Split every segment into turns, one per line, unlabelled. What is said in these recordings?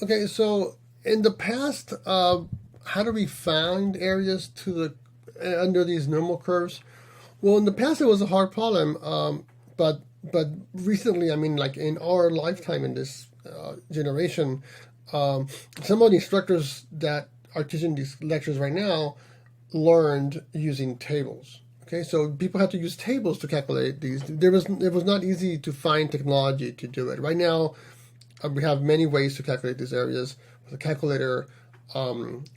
Okay, so in the past, how do we find areas to the under these normal curves? Well, in the past it was a hard problem, but recently, I mean, like in our lifetime in this generation, um, some of the instructors that are teaching these lectures right now learned using tables. Okay, so people had to use tables to calculate these. It was not easy to find technology to do it. Right now, we have many ways to calculate these areas with a calculator,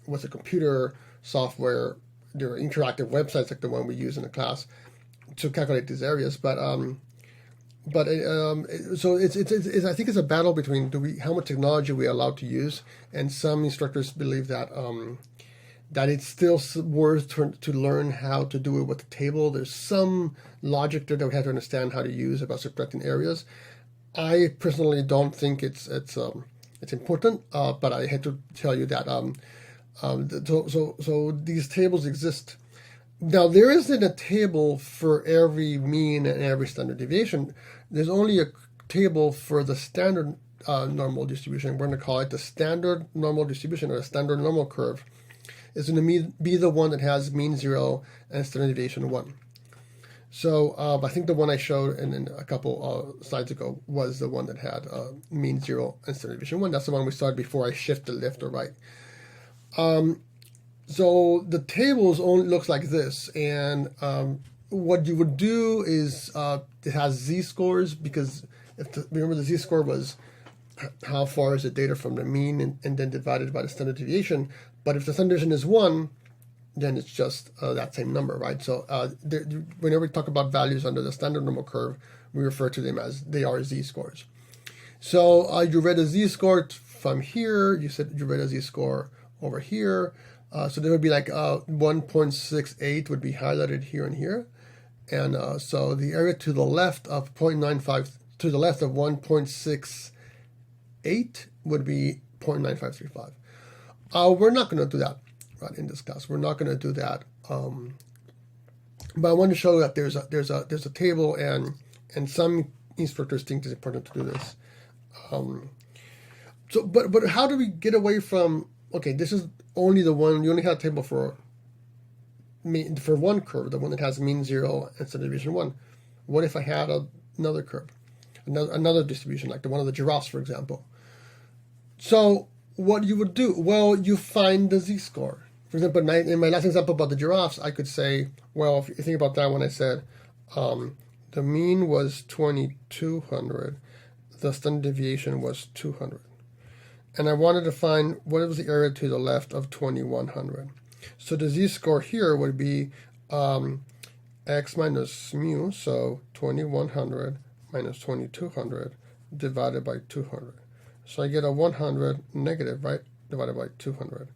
with a computer software. There are interactive websites like the one we use in the class to calculate these areas. So I think it's a battle between how much technology we are allowed to use, and some instructors believe that that it's still worth to learn how to do it with the table. There's some logic there that we have to understand how to use about subtracting areas. I personally don't think it's important, but I had to tell you that so these tables exist. Now there isn't a table for every mean and every standard deviation. There's only a table for the standard normal distribution. We're going to call it the standard normal distribution, or the standard normal curve. It's going to be the one that has mean 0 and standard deviation 1. So I think the one I showed in a couple slides ago was the one that had mean 0 and standard deviation 1. That's the one we started before I shifted left or right. So the tables only looks like this, and what you would do is it has z-scores, because remember the z-score was how far is the data from the mean and then divided by the standard deviation. But if the standard deviation is 1, then it's just that same number, right? So whenever we talk about values under the standard normal curve, we refer to them as they are z-scores. So you read a z-score from here. You said you read a z-score over here. So there would be like 1.68 would be highlighted here and here. And so the area to the left of 0.95, to the left of 1.68 would be 0.9535. We're not going to do that right in this class. We're not going to do that. But I want to show that there's a table, and some instructors think it's important to do this. But how do we get away from, okay, this is only the one, you only have a table for one curve, the one that has mean 0 and standard deviation 1. What if I had another curve, another distribution, like the one of the giraffes, for example? So what you would do, well, you find the z-score. For example, in my last example about the giraffes, I could say, well, if you think about that, when I said the mean was 2200, the standard deviation was 200. And I wanted to find what was the area to the left of 2100. So the z-score here would be x minus mu, so 2100 minus 2200 divided by 200. So I get a 100 negative, right, divided by 200.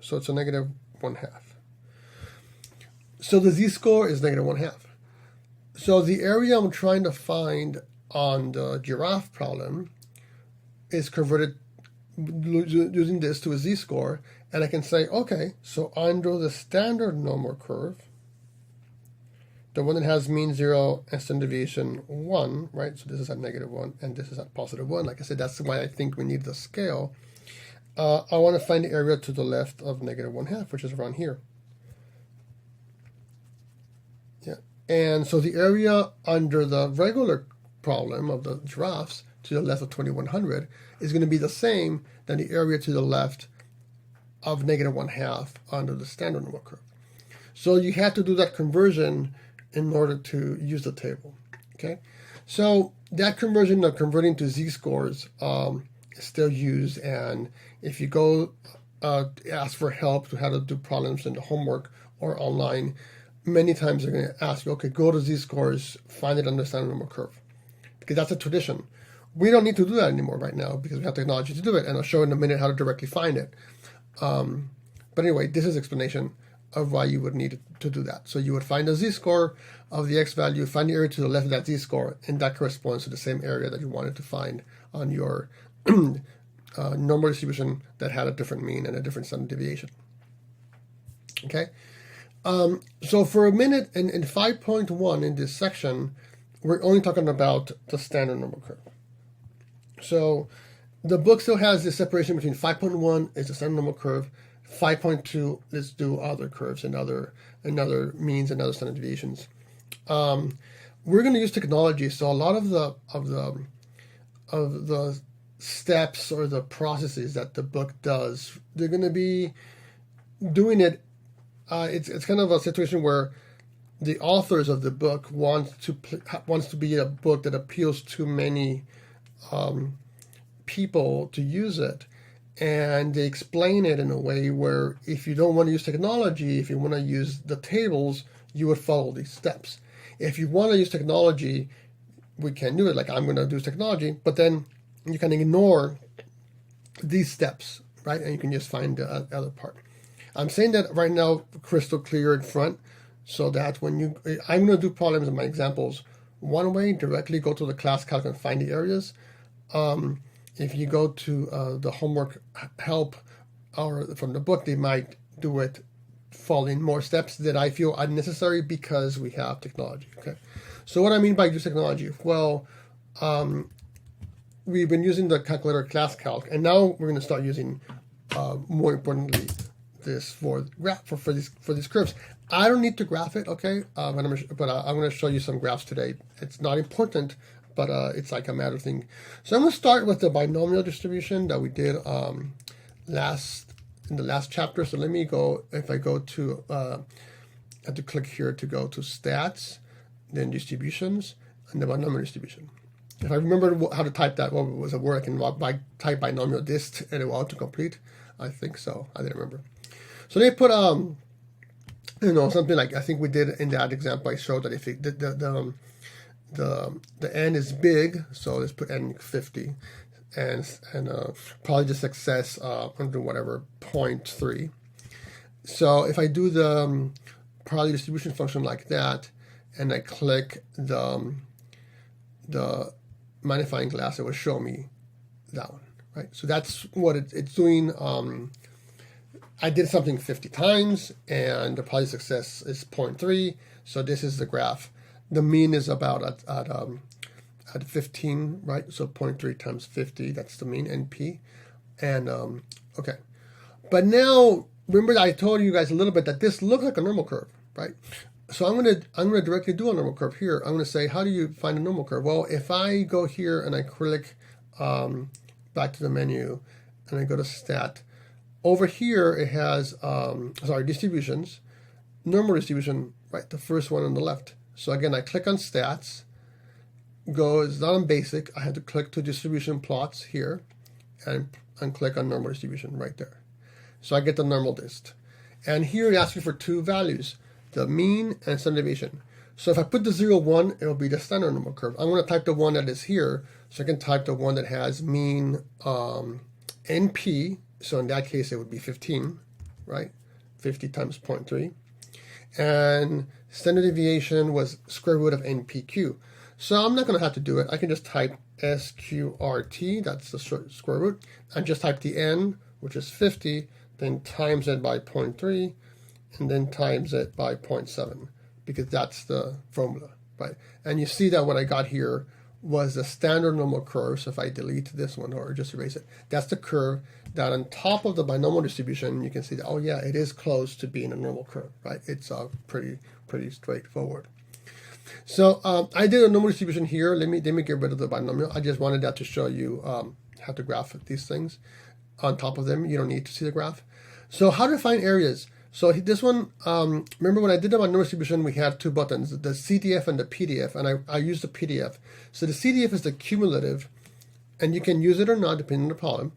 So it's a negative 1/2. So the z-score is negative 1/2. So the area I'm trying to find on the giraffe problem is converted using this to a z-score, and I can say, okay, so under the standard normal curve, the one that has mean 0 and standard deviation 1, right? So this is at negative 1, and this is at positive 1. Like I said, that's why I think we need the scale. I want to find the area to the left of negative 1/2, which is around here. Yeah, and so the area under the regular problem of the giraffes to the left of 2100 is going to be the same than the area to the left of negative 1/2 under the standard normal curve. So you have to do that conversion in order to use the table. Okay, so that conversion of converting to z-scores is still used, and if you go ask for help to how to do problems in the homework or online, many times they're going to ask you, okay, go to z-scores, find it under the standard normal curve, because that's a tradition. We don't need to do that anymore right now because we have technology to do it, and I'll show in a minute how to directly find it. But anyway, this is explanation of why you would need to do that. So you would find the z-score of the x value, find the area to the left of that z-score, and that corresponds to the same area that you wanted to find on your normal distribution that had a different mean and a different standard deviation. Okay? So for a minute, in 5.1 in this section, we're only talking about the standard normal curve. So the book still has this separation between 5.1 is the standard normal curve, 5.2 let's do other curves and other means and other standard deviations. We're going to use technology, so a lot of the steps or the processes that the book does, they're going to be doing it. It's kind of a situation where the authors of the book wants to be a book that appeals to many people to use it, and they explain it in a way where if you don't want to use technology, if you want to use the tables, you would follow these steps. If you want to use technology, we can do it like I'm going to do technology, but then you can ignore these steps, right? And you can just find the other part. I'm saying that right now crystal clear in front, so that when I'm going to do problems in my examples one way, directly go to the class calc and find the areas. If you go to the homework help or from the book, they might do it following more steps that I feel unnecessary because we have technology. Okay, so what I mean by use technology, well, we've been using the calculator class calc, and now we're going to start using, more importantly, this for these curves. I don't need to graph it, okay? I'm going to show you some graphs today. It's not important, but it's like a matter of thing. So I'm going to start with the binomial distribution that we did in the last chapter. So let me go, if I go to, I have to click here to go to stats, then distributions, and the binomial distribution. If I remember how to type that, what was a word I can type binomial dist and it will autocomplete. I think so. I didn't remember. So they put something like I think we did in that example. I showed that if the n is big, so let's put n 50, and probably the success under whatever 0.3. So if I do the probability distribution function like that, and I click the magnifying glass, it will show me that one, right? So that's what it's doing. I did something 50 times, and the probability success is 0.3. So this is the graph. The mean is about at 15, right? So 0.3 times 50, that's the mean, NP. And okay, but now remember I told you guys a little bit that this looks like a normal curve, right? So I'm gonna directly do a normal curve here. I'm gonna say, how do you find a normal curve? Well, if I go here and I click back to the menu and I go to stat, over here it has distributions, normal distribution, right? The first one on the left. So again, I click on stats, it's not on basic. I have to click to distribution plots here and click on normal distribution right there. So I get the normal dist. And here it asks you for two values, the mean and standard deviation. So if I put the 0, 1, it will be the standard normal curve. I'm going to type the one that is here, so I can type the one that has mean NP. So in that case, it would be 15, right? 50 times 0.3. And standard deviation was square root of NPQ. So I'm not going to have to do it. I can just type SQRT, that's the square root, and just type the N, which is 50, then times it by 0.3, and then times it by 0.7, because that's the formula, right? And you see that what I got here was the standard normal curve. So if I delete this one or just erase it, that's the curve that on top of the binomial distribution, you can see that, oh yeah, it is close to being a normal curve, right? It's pretty straightforward. So I did a normal distribution here. Let me get rid of the binomial. I just wanted that to show you how to graph these things on top of them. You don't need to see the graph. So how to find areas? So this one, remember when I did the binomial distribution, we had two buttons, the CDF and the PDF, and I used the PDF. So the CDF is the cumulative, and you can use it or not depending on the problem.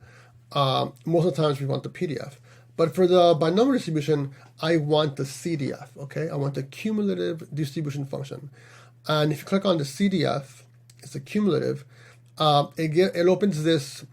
Most of the times we want the PDF. But for the binomial distribution, I want the CDF, okay? I want the cumulative distribution function. And if you click on the CDF, it's a cumulative, it opens this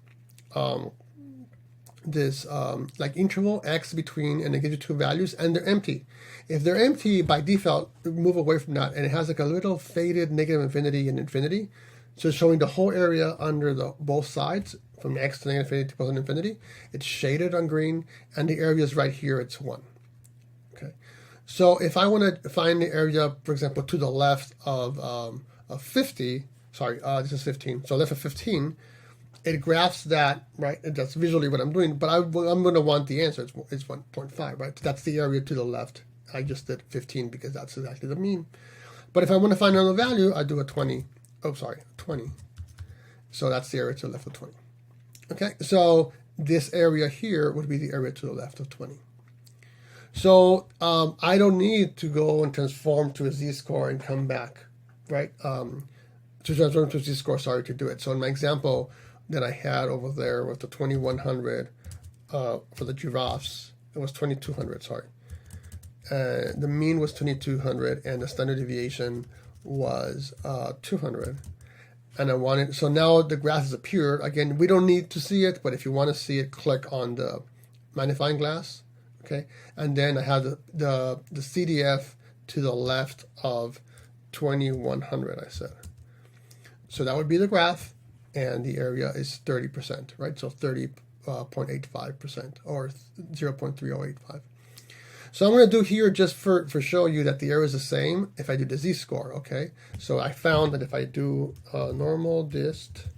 like interval x between, and it gives you two values, and they're empty. If they're empty, by default, move away from that, and it has like a little faded negative infinity and infinity. So it's showing the whole area under both sides, from x to negative infinity to positive infinity. It's shaded on green, and the area is right here, it's 1. Okay. So if I want to find the area, for example, to the left of 50, sorry, this is 15, so left of 15, it graphs that, right? And that's visually what I'm doing, but I'm going to want the answer. It's 1.5, right? That's the area to the left. I just did 15 because that's exactly the mean. But if I want to find another value, I do a 20. Oh, sorry, 20. So that's the area to the left of 20. Okay, so this area here would be the area to the left of 20. So I don't need to go and transform to a z-score and come back, right? To transform to a z-score, sorry, to do it. So in my example that I had over there with the 2100 for the giraffes, it was 2200, sorry. The mean was 2200 and the standard deviation was 200. And I wanted, so now the graph has appeared. Again, we don't need to see it, but if you want to see it, click on the magnifying glass, okay? And then I have the CDF to the left of 2100, I said. So that would be the graph, and the area is 30%, right? So 30.85% or 0.3085. So I'm going to do here just for show you that the area is the same if I do the z-score, okay? So I found that if I do normal dist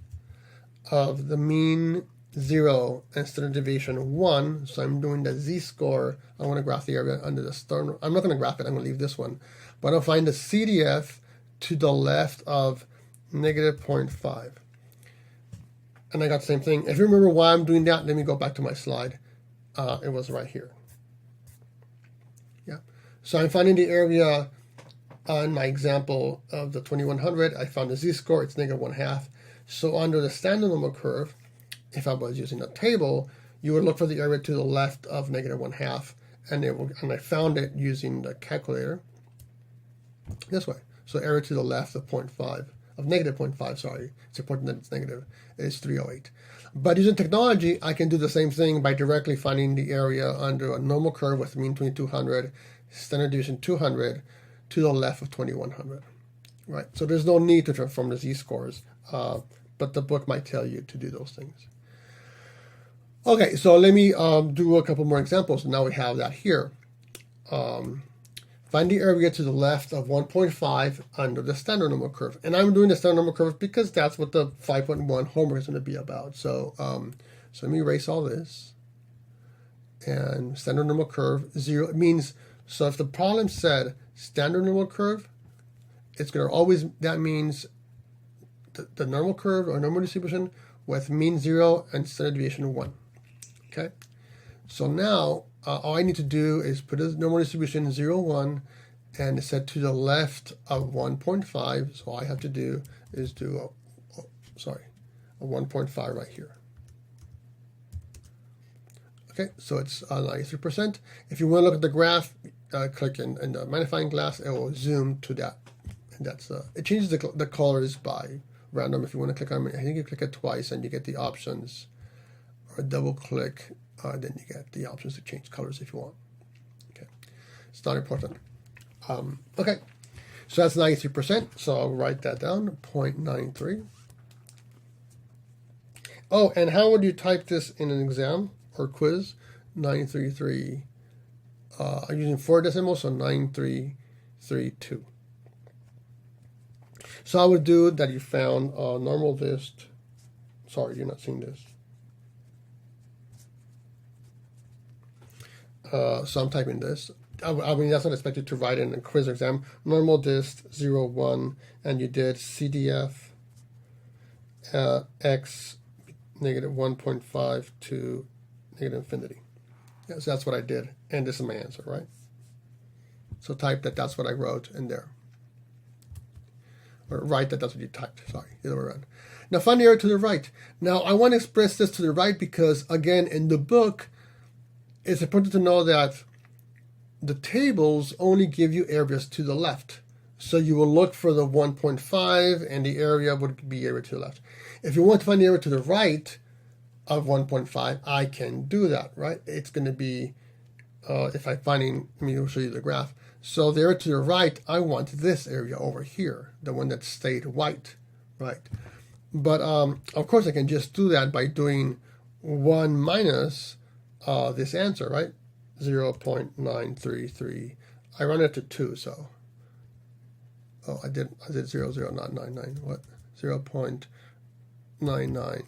of the mean 0 and standard deviation 1, so I'm doing the z-score, I want to graph the area under the stern. I'm not going to graph it, I'm going to leave this one. But I'll find the CDF to the left of negative 0.5. And I got the same thing. If you remember why I'm doing that, let me go back to my slide. It was right here. Yeah. So I'm finding the area on my example of the 2100. I found the z-score, it's negative 1/2. So under the standard normal curve, if I was using a table, you would look for the area to the left of negative 1/2, and I found it using the calculator this way. So area to the left of 0.5, of negative 0.5, sorry, it's important that it's negative, is 308. But using technology, I can do the same thing by directly finding the area under a normal curve with mean 2200, standard deviation 200, to the left of 2100, right? So there's no need to transform the z-scores, but the book might tell you to do those things. Okay, so let me do a couple more examples. Now we have that here. Find the area to the left of 1.5 under the standard normal curve. And I'm doing the standard normal curve because that's what the 5.1 homework is going to be about. So, so let me erase all this. And standard normal curve, 0, it means, so if the problem said standard normal curve, it's going to always, that means the normal curve or normal distribution with mean 0 and standard deviation 1. Okay? So now, all I need to do is put a normal distribution 0, 1, and it's set to the left of 1.5. So all I have to do is do a 1.5 right here. Okay, so it's 93%. If you want to look at the graph, click in the magnifying glass, it will zoom to that. And that's it changes the colors by random. If you want to click on it, I think you click it twice and you get the options, or double click. Then you get the options to change colors if you want. Okay, it's not important. Okay, so that's 93%. So I'll write that down, 0.93. Oh, and how would you type this in an exam or quiz? 933. I'm using 4 decimals, so 9332. So I would do that. You found normal dist. Sorry, you're not seeing this. So I'm typing this. I mean, that's not expected to write in a quiz or exam. Normal dist 0, 1, and you did CDF x negative 1.5 to negative infinity. Yeah, so that's what I did, and this is my answer, right? So type that that's what I wrote in there. Or write that that's what you typed, sorry, the other way around. Now find the area to the right. Now I want to express this to the right because, again, in the book, it's important to know that the tables only give you areas to the left. So you will look for the 1.5 and the area would be area to the left. If you want to find the area to the right of 1.5, I can do that, right? It's going to be, if I'm finding, let me show you the graph. So the area to the right, I want this area over here, the one that stayed white, right? But of course I can just do that by doing 1 minus this answer, right? 0.933. I run it to 2, so. Oh, I did 0, 0, not 99. What? 0.99.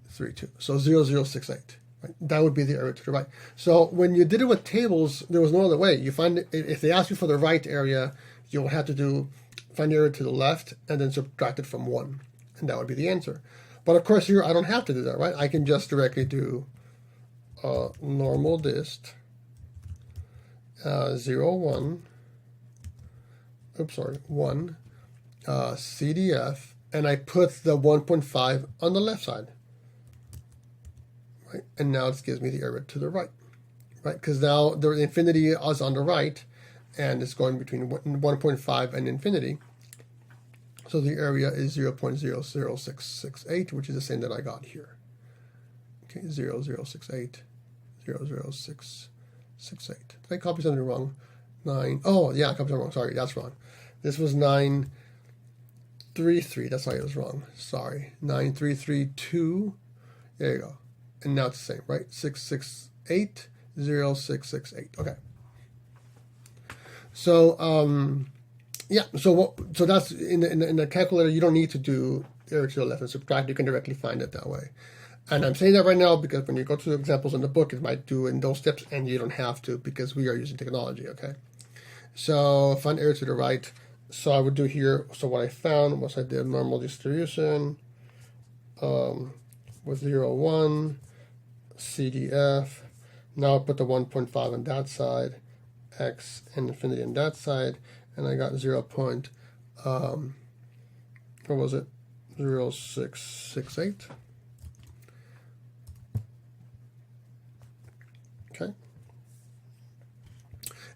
32. So 0068. Right? That would be the area to the right. So when you did it with tables, there was no other way. You find if they ask you for the right area, you'll have to find the area to the left and then subtract it from 1. And that would be the answer. But of course here I don't have to do that, right? I can just directly do normal dist 0, 1, oops, sorry, 1, CDF, and I put the 1.5 on the left side. Right? And now it gives me the area to the right, right? Because now the infinity is on the right, and it's going between 1.5 and infinity. So the area is 0.00668, which is the same that I got here. Okay, 0068, 00668. Did I copy something wrong? 9. Oh, yeah, I copied something wrong. Sorry, that's wrong. This was 933. That's why it was wrong. Sorry. 9332. There you go. And now it's the same, right? 668, 0668. Okay. So, yeah. So that's in the calculator. You don't need to do area to the left and subtract. You can directly find it that way. And I'm saying that right now because when you go to the examples in the book, it might do in those steps, and you don't have to because we are using technology. Okay. So find area to the right. So I would do here. So what I found was I did normal distribution with 0, 1, CDF. Now I put the 1.5 on that side, X and infinity on that side, and I got 0. What was it? 0668. Okay.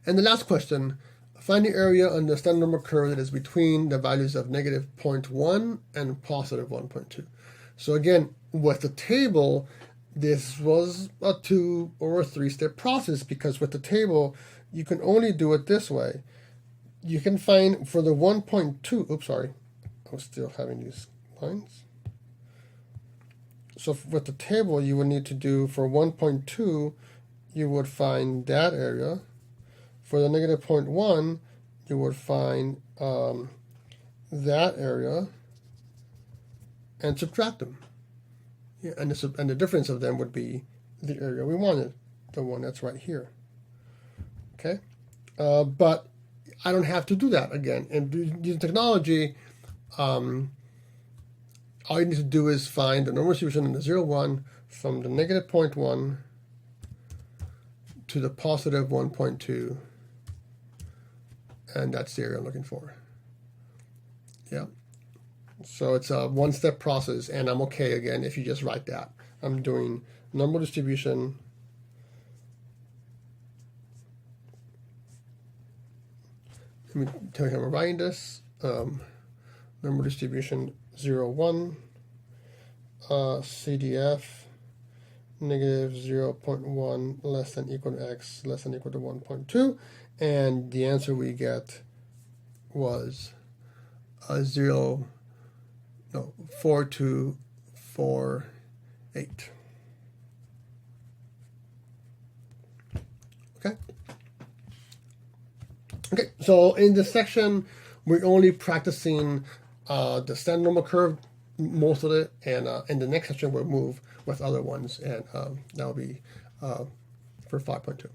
And the last question, find the area on the standard normal curve that is between the values of negative 0.1 and positive 1.2. So again, with the table, this was a 2 or a 3-step process because with the table, you can only do it this way. You can find for the 1.2, oops, sorry, I was still having these lines. So with the table, you would need to do for 1.2, you would find that area. For the negative 0.1, you would find that area and subtract them. Yeah, and the difference of them would be the area we wanted, the one that's right here. Okay, but I don't have to do that again. And using technology, all you need to do is find the normal distribution in the 0, 1 from the negative 0.1 to the positive 1.2, and that's the area I'm looking for. Yeah. So it's a one-step process, and I'm okay again if you just write that. I'm doing normal distribution. Let me tell you how I'm writing this. Normal distribution 0, 1, CDF, negative 0.1 less than equal to x less than equal to 1.2, and the answer we get was 4248. Okay. Okay, so in this section, we're only practicing the standard normal curve, most of it, and in the next section we'll move with other ones, and that will be for 5.2.